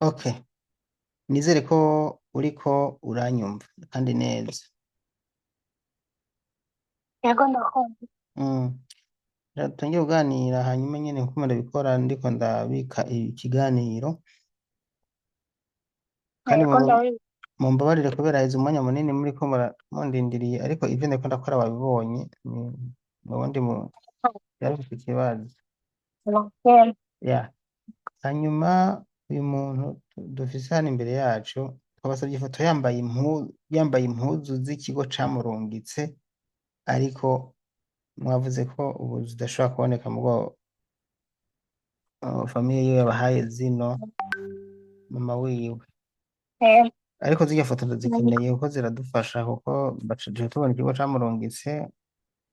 Okay, nizere ko uriko uranyumva kandi neza. Yego ndakumva. Mm. Turatangiye kuganira hanyuma nyene nkuko ndabikora ndiko ndabika ikiganiro kandi Yego ndabizi. mumbabarire kubera heze umwanya munini muriko mundindiriye, ariko ivyo ndiko ndakora wabibonye ubundi yari ufite ikibazo Nakera. ya. Hanyuma uyu muntu dufise hano imbere yacu twabasavye ifoto yambaye impuzu z'ikigo camurungitse, ariko mwavuze ko ubu zidashobora kuboneka mugo famiye yiwe yabahaye zino mama wiwe, Yego. ariko zirya foto ndazikeneye kuko ziradufasha, kuko tuje tubona ikigo camurungitse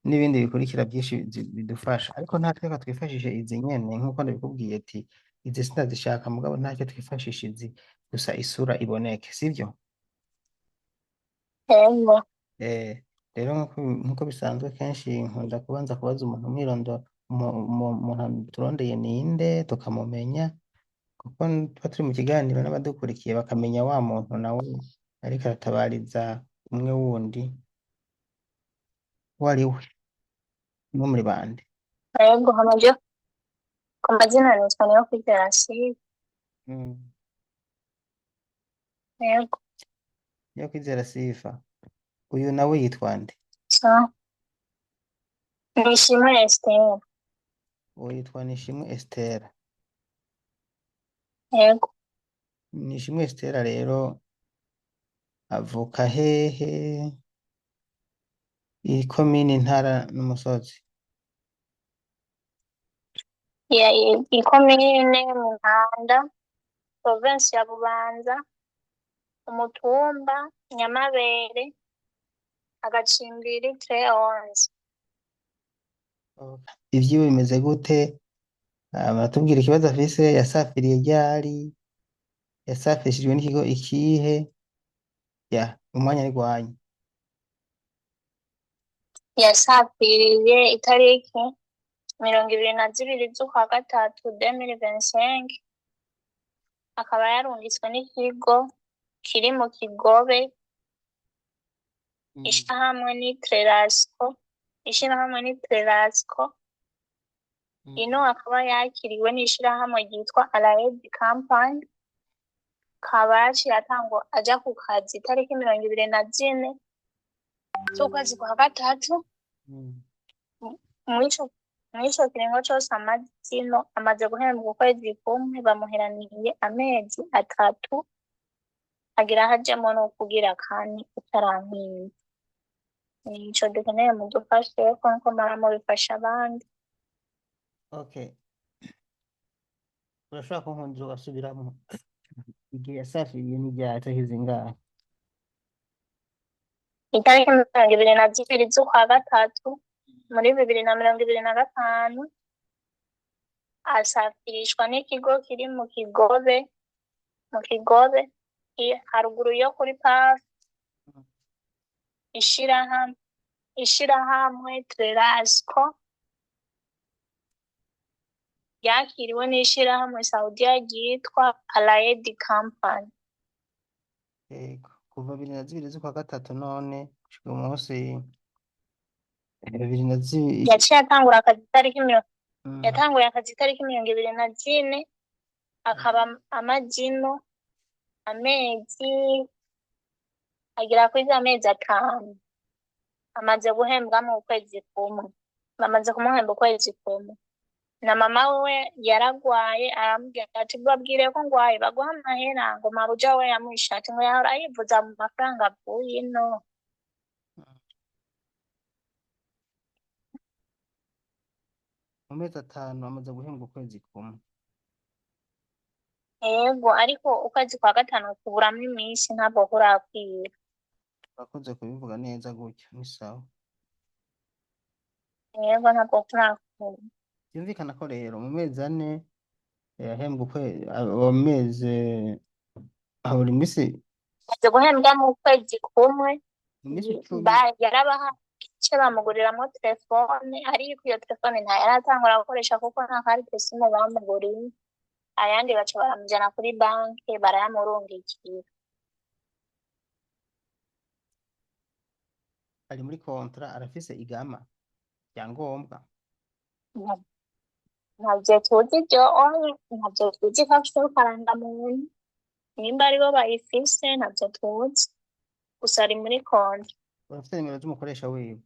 n'ibindi bikurikira byinshi bidufasha, ariko ntatweka twifashishe izi nyene nk'uko ndabikubwiye ati izi sindazishaka mugabo ntacyo twifashisha izi gusa isura iboneke, sivyo? Yego. Eh, rero nk'uko bisanzwe kenshi nkunda kubanza kubaza umuntu umwirondoro, umuntu turondeye ninde tukamumenya, kuko tuba turi mu kiganiro n'abadukurikiye bakamenya wa muntu nawe ariko aratabariza umwe wundi uwo ari we, umwe muri bande. Yego hamaje ku mazina nitwa Niyokwizera Sifa. Mm. Yego. Niyokwizera Sifa, uyu nawe yitwa nde? So Nishimwe Esther. Uwo yitwa Nishimwe Estera. Yego. Nishimwe Estera rero avuka hehe, ikomine, intara n'umusozi? Ikomine mu Ntanda, provinsi ya Bubanza, umutumba Nyamabere, agacimbiri Treonze. Ivyiwe bimeze gute? Baratubwira ikibazo afise, yasafiriye ryari, yasafishijwe n'ikigo ikihe? Ya, umwanya ari gwanyu. Yasafiriye itariki 22 z'ukwa gatatu 2025, akaba yarungitswe n'ikigo kiri mu Kigobe, ishirahamwe ni Trerasco. Ino akaba yakiriwe n'ishirahamwe ryitwa Allied Company, akaba yaciye atangwa aja ku kazi itariki 24 z'ukwezi kwa gatatu. Mwico kiringo cose amaze guhembwa ukwezi kumwe, bamuheraniye amezi 3 agira hajemo no kugira kandi utarankinze. Ico dukeneye mudufashe ko maramo bifasha abandi. Okay, urashobora kunkunzi ugasubiramo igihe yasafiriye n'iryari, itariki zingahe? Itariki 22 z'ukwa gatatu muri 2025, asafirishwa n'ikigo kiri mu Kigobe haruguru yo kuri PAF, ishirahamwe Trerasco yakiriwe n'ishirahamwe Saudia ryitwa Allied Company. Kuva 22 z'ukwa gatatu none gushika umunsi yaciye atangura akazi itariki yatanguye akazi itariki 24, akaba amajino amezi agira kuri amezi 5, amaze guhembwa mu kwezi kumwe, bamaze kumuhemba ukwezi kumwe. Na mama we yaragwaye, arambwira ati babwire ko ngwaye baguha amahera, ngo mabuja we yamwishe ati ngo yahora yivuza mu mafaranga avuye ino. mu mezi 5 amaze guhembwa ukwezi kumwe. Yego, ariko ukwezi kwa gatanu kuburamwo iminsi ntabwo kurakwira. Bakunze kubivuga neza gutyo, ni sawa. Yego, ntabwo kurakwira. Byumvikana ko rero mu mezi 4 yahembwa amezi buri minsi, amaze guhembwa mu kwezi kumwe, mu minsi 10 yarabaha icyo bamuguriramwo telefone, ariko iyo telefone nta yaratangura gukoresha kuko nta kari simu bamuguriye. ayandi baca baramujana kuri banki barayamurungikira. ari muri kontra arafise igama ryangombwa. Nta- Ntavyo tuzi ivyo onye, ntavyo tuzi ko afise karangamuntu, nimba aribo bayifise ntavyo tuzi, gusa ari muri konti. Urafite nimero z'umukoresha wiwe?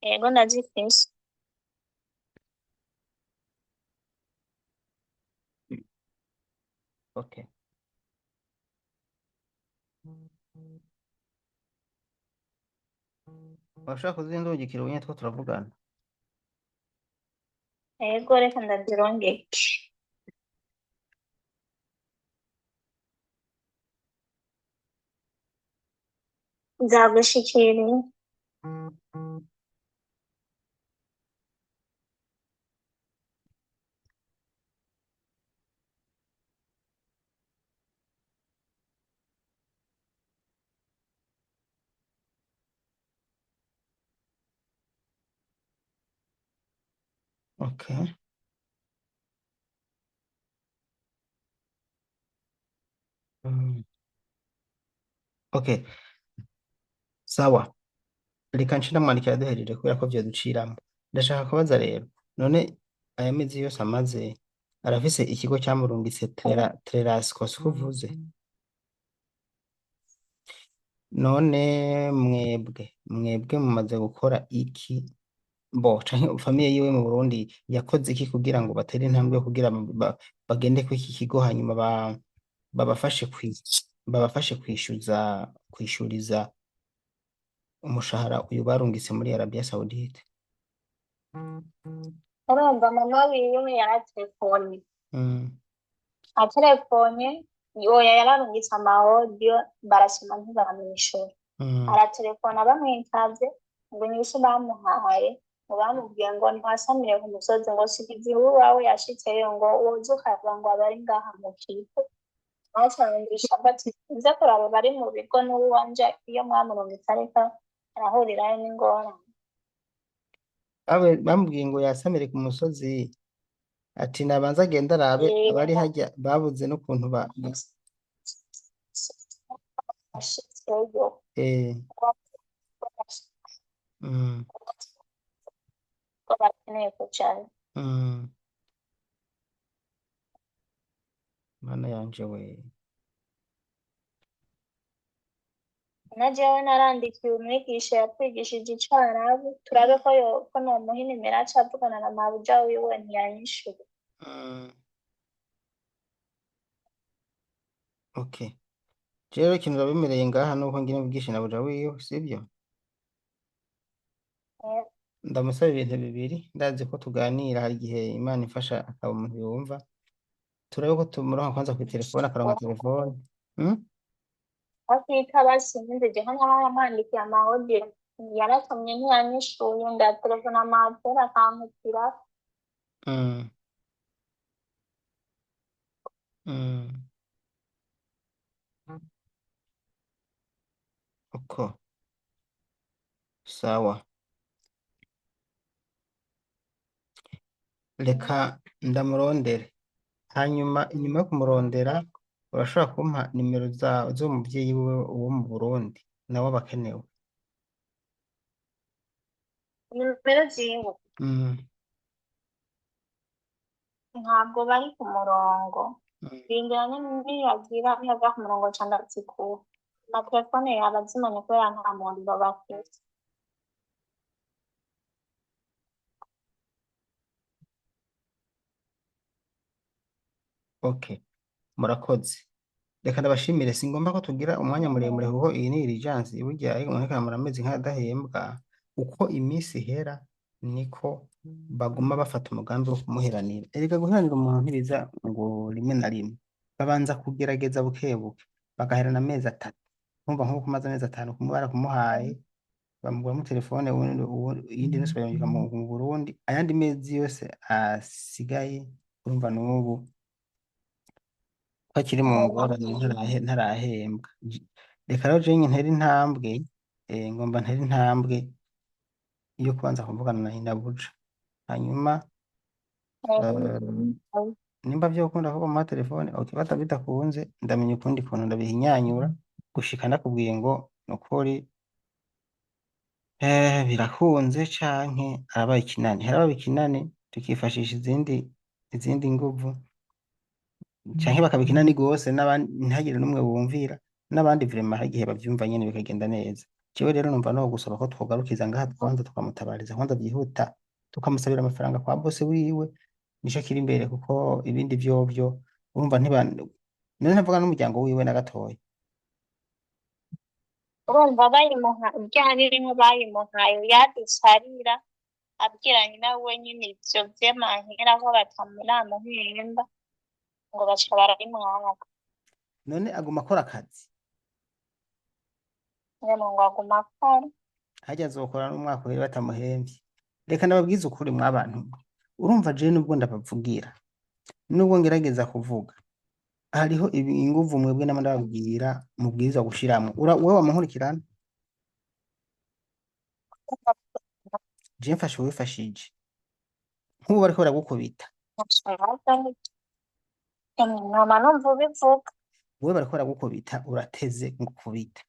Yego ndazifise. Okay. Urashaka kuzindungikira ubu nyene two turavugana? Yego reka ndazirongeke. Nzagushikiriye. Okay. Okay. Sawa. Reka nce ndamwandikira duhejeje kubera ko vyoduciramo. Ndashaka kubaza rero, none aya mezi yose amaze arafise ikigo cyamurungitse Trerasco siko uvuze? None mwebwe mumaze gukora iki? Canke famiye yiwe mu Burundi yakoze iki kugira ngo batere intambwe yo kugira bagende ku iki kigo hanyuma babafashe kwishuriza umushahara uyu barungitse muri Arabia Saudite? Urumva mama wiwe yaratelefone. Mm. Atelefone, oya yararungitse amawodiyo barasoma ntibaramwishura. Aratelefona bamwitavye ngo nyishu bamuhaye, ngo bamubwiye ngo ntiwasamire ku musozi, ngo sigizi iwawe yashitseyo, ngo woza ukavuga ngo abari ngaha mu kigo. Bacarumvisha bati nze kuraba bari mu bigo n'uwanje iyo mwamurungitse ariko arahurirayo n'ingorane. Bamubwiye ngo yasamire ku musozi, ati nabanza agenda arabe abari hajya babuze n'ukuntu ashitseyo. Ko bakeneye kucayo. Mana yanje we. Na jewe narandikiye umwigisha yatwigishije Icarabu, turabe ko nomuha inimero aca avugana na mabuja wiwe, ntiyanyishuye. Okay. Rero ikintu urabemereye ngaha nuko ngira mvugishe na buja wiwe, sibyo? Ndamusaba ibintu bibiri, ndazi ko tuganira hari igihe Imana ifasha akaba umuntu yumva. Turabe ko tumuronka kwanza ku telefone, akaronka telefone. Akitaba sinzi je hano baramwandikiye amawodiyo, yaratumye ntiyanyishuye, ndatelefona amatera akankutira. Uko. Sawa. Reka ndamurondere. Hanyuma inyuma yo kumurondera urashobora kumpa nimero z'umuvyeyi wo mu Burundi nawe abakenewe. Nimero ziwe ntabwo bari ku murongo. Rindira niyagira niyaga ku murongo ca ndazikura. Na telefone yaba azimanye kubera nta muriro bafise. Okay. Murakoze. Reka ndabashimire, singomba ko tugira umwanya muremure kuko iyi ni urgence burya umuntu arameze nk'adahembwa. Uko iminsi ihera niko baguma bafata umugambi wo kumuheranira. Erega guheranira umuntu ntibiza ngo rimwe na rimwe, babanza kugerageza bukebuke bagaherana amezi 3. Kumva nko kumaze amezi 5 kumwe barakumuhaye, bamugura mu telefone iyindi nose bayongera mu Burundi, ayandi mezi yose asigaye urumva n'ubu akiri mu ngorane ntarahembwa. Reka rero jewe ntera intambwe, ngomba ntera intambwe yo kubanza kuvugana na Inabuja, hanyuma nimba vyokunda kuvuga mu matelefone ukibata bidakunze ndamenya ukundi kuntu ndabihinyanyura gushika nakubwiye ngo nukuri birakunze canke arabaye ikinani, harabaye ikinani tukifashisha izindi nguvu canke bakaba ikinani gose n'abandi ntihagire n'umwe bumvira n'abandi vraiment hari igihe bavyumva nyene bikagenda neza. Jewe rero numva no gusaba ko twogarukiza ngaha twanza tukamutabariza kwanza byihuta tukamusabira amafaranga kwa bosi wiwe nico kiri imbere kuko ibindi vyovyo urumva none ntavuga n'umuryango wiwe na gatoya. urumva bayimuha ryari rimwe bayimuhaye yadusarira abwira nyina we nyine ivyo vy'amahera ko batamuhemba ngo baca barabimwaka None aguma akora akazi nyene ngo aguma akora. harya azokora n'umwaka uhera batamuhemvye. Reka ndababwize ukuri mwabantu mwe. Urumva jewe nubwo ndabavugira nubwo ngerageza kuvuga hariho inguvu mwebwe nama ndababwira mubwirizwa gushiramwo. Wewe wamukurikirana je mfashe wifashije nk'ubu bariko baragukubita Nkama numva ubivuga wewe bariko baragukubita urateze ngukubita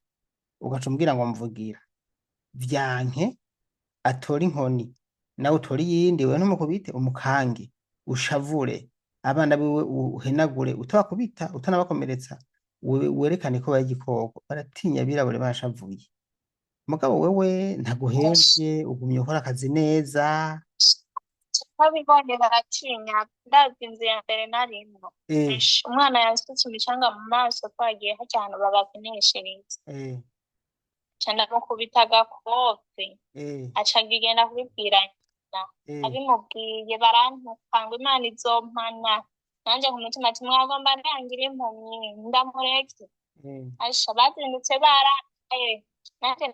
ugaca umbwira ngo mvugira vyanke atora inkoni nawe utora iyindi wewe ntumukubite umukange ushavure abana biwe uhenagure utabakubita utanabakomeretsa werekane ko bari igikoko baratinya birabure bashavuye mugabo wewe ntaguhevye ugumye ukora akazi neza babibonye baratinya ndazi inzu ya mbere narimwo eh umwana yansutse imicanga mu maso twagiye harya ahantu babapineshereza eh ca ndamukubita agakofe eh aca agenda kubibwira nyina eh abimubwiye barantuka ngo Imana izompana nanje ku mutima ati mwagomba ndangira impumyi ndamureke eh asha bazindutse barakaye nanje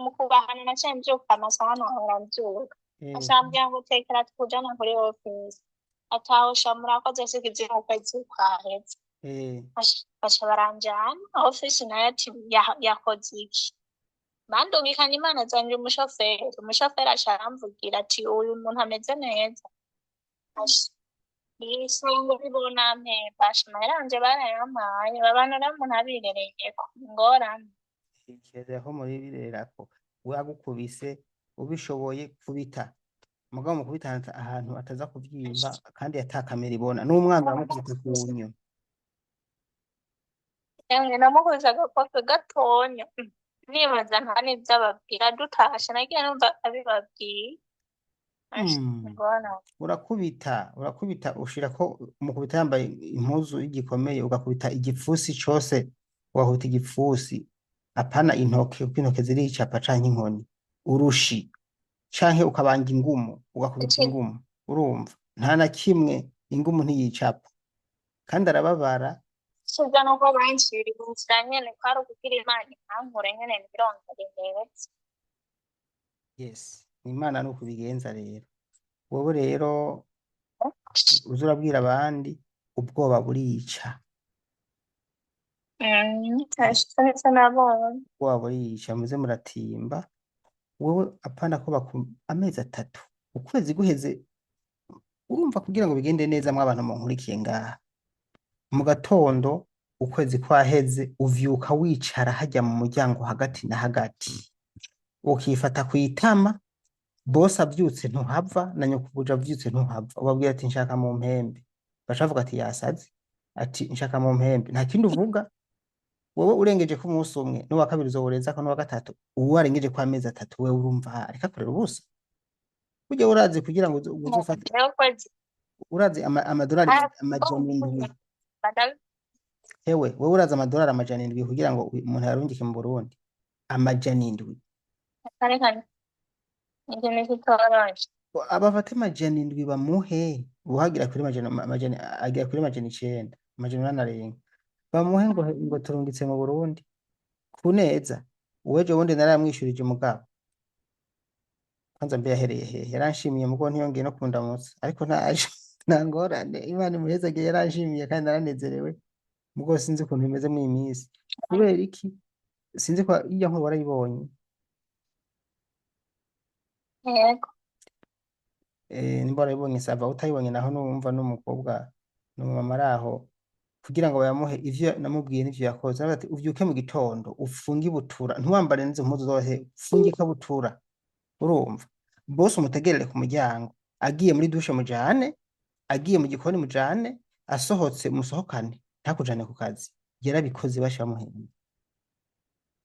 mu kubahana naciye mvyuka amasaha nahora mvyuka eh ashambwira ngo tekera tukujana kuri ofisi ataho sha murakoze sikizi ukwezi kwaheze eh baca baranjana ofisi nayo ati yakoze iki bandungikanye Imana zanje umushoferi aca aramvugira ati uyu muntu ameze neza isango bibona mpebasha amahera yanje barayampaye abantu rero umuntu abirereyeko ingorane Ikizeko muri birerako wagukubise ubishoboye kubita mugabo mukubita ahantu ataza kuvyimba kandi atakamera ibona n'umwana aramukubita kunyo emwe namukubise agakofe gatonya nibaza nta n'ivyo ababwira dutashe nagiye numva abibabwiye ingorane urakubita ushirako umukubita yambaye impuzu y'igikomeye ugakubita igipfusi cose ugakubita igipfusi apana intoke kuko intoke ziricapa canke inkoni urushi canke ukabanga ingumu ugakubita ingumu urumva nta na kimwe ingumu ntiyicapa kandi arababara Suga nuko bancira inzira nyene kwari ukugira Imana ikankure nyene ntirondere heza yes Imana nuko ibigenza rero wowe rero uza urabwira abandi ubwoba burica nitashitse nabonye ubwoba burica muze muratimba wowe apana ko amezi 3 ukwezi guheze urumva kugira ngo bigende neza mw'abantu munkurikiye ngaha mu gatondo ukwezi kwaheze uvyuka wicara hajya mu muryango hagati na hagati ukifata kwitama boss avyutse ntuhava na nyokubuje avyutse ntuhava ubabwira ati nshaka mu mpembe bashavuga ati yasaze ati nshaka mu mpembe nta kindi uvuga wowe urengeje ko umunsi umwe n'uwa kabiri uzoboreza ko n'uwa gatatu uwo arengeje kwa amezi 3 wewe urumva ariko akorera ubusa burya urazi kugira ngo uzufate urazi amadolari amajana indwi hewe wowe urazi amadolari amajana indwi kugira ngo umuntu yarungike mu Burundi amajana indwi abafate amajana indwi bamuhe uhagira kuri amajana agira kuri amajana 9 amajana 8 bamuhe ngo turungitse mu Burundi kuneza uweje wundi naramwishurije umugabo kwanza mbe yahereye hehe yaranshimiye mugo ntiyongeye no kundamutsa ariko ntaje nangorane Imana imuhezage yaranshimiye kandi naranezerewe mugo sinzi ukuntu bimeze mu iminsi kubera iki sinzi ko iyo nkuru warayibonye yego nimba warayibonye sava utayibonye naho numva n'umukobwa n'umumama ari aho kugira ngo bayamuhe ivyo namubwiye n'ivyo yakoze aravuga ati uvyuke mu gitondo ufunge ibutura ntiwambare n'izo mpuzu zose ufunge ikabutura urumva bose umutegerere ku muryango agiye muri dushe mujane agiye mu gikoni mujane asohotse musohokane ntakujane ku kazi yarabikoze bashamuhemba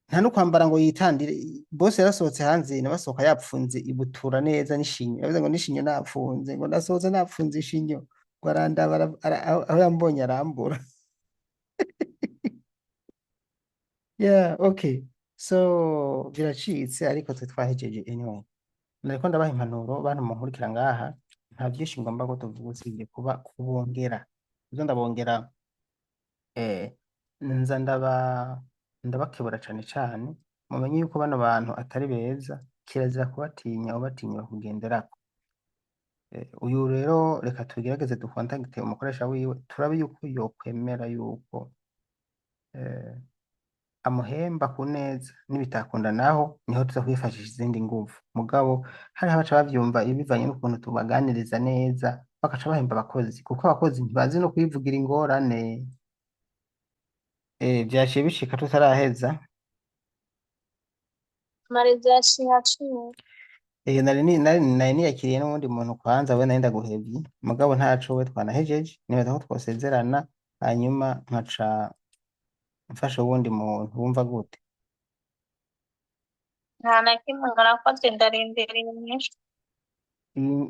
nta no kwambara ngo yitandire bose yarasohotse hanze nabasohoka yapfunze ibutura neza n'ishinyo yavuze ngo n'ishinyo napfunze ngo nasohotse napfunze ishinyo ngo arandaba aho yambonye arambura yeah okay so biracitse ariko twe twahejeje anyway nariko ndabaha impanuro bantu munkurikira ngaha nta byinshi ngomba ko tuvuga usibye kuba kubongera izo ndabongera nza ndabakebura cane cane mumenye yuko bano bantu atari beza kirazira kubatinya ubatinya kugenderako uyu rero reka tugerageze dukontakite umukoresha wiwe turabe yuko yokwemera yuko eh, amuhemba ku neza nibitakunda naho niho tuza kwifashisha izindi nguvu mugabo hari abaca bavyumva bivanye n'ukuntu tubaganiriza neza bakaca bahemba abakozi kuko abakozi ntibazi no kwivugira ingorane vyaciye bishika tutaraheza Mariza yaciye nari niyakiriye n'uwundi muntu kwanza we nari ndaguhevye mugabo ntaco we twanahejeje nibaza ko twosezerana hanyuma nkaca mfasha uwundi muntu wumva gute nta na kimwe narakoze ndarindiriye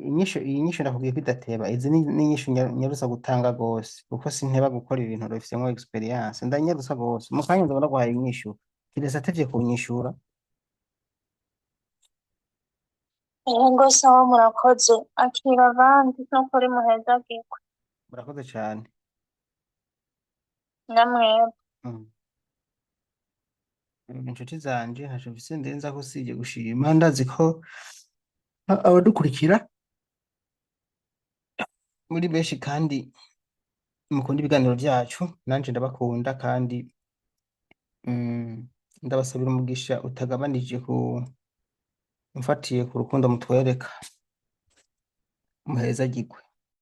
inyishu. iyi nyishu ndakubwiye ko idateba izi ni inyishu nyarusa gutanga gose kuko sinteba gukora ibintu bifitemo experience ndanyarusa gose mu kanya nzaba ndaguhaye inyishu kiretse atevye kunyishura Yego sawa murakoze akira abandi no kuri muhezagirwe murakoze cane namwebwe. inshuti zanje ntaco mfise ndenza ko usibye gushima ndazi ko abadukurikira muri benshi kandi mukunda ibiganiro vyacu nanje ndabakunda kandi ndabasabira umugisha utagabanije ku mfatiye ku rukundo mutwereka muhezagirwe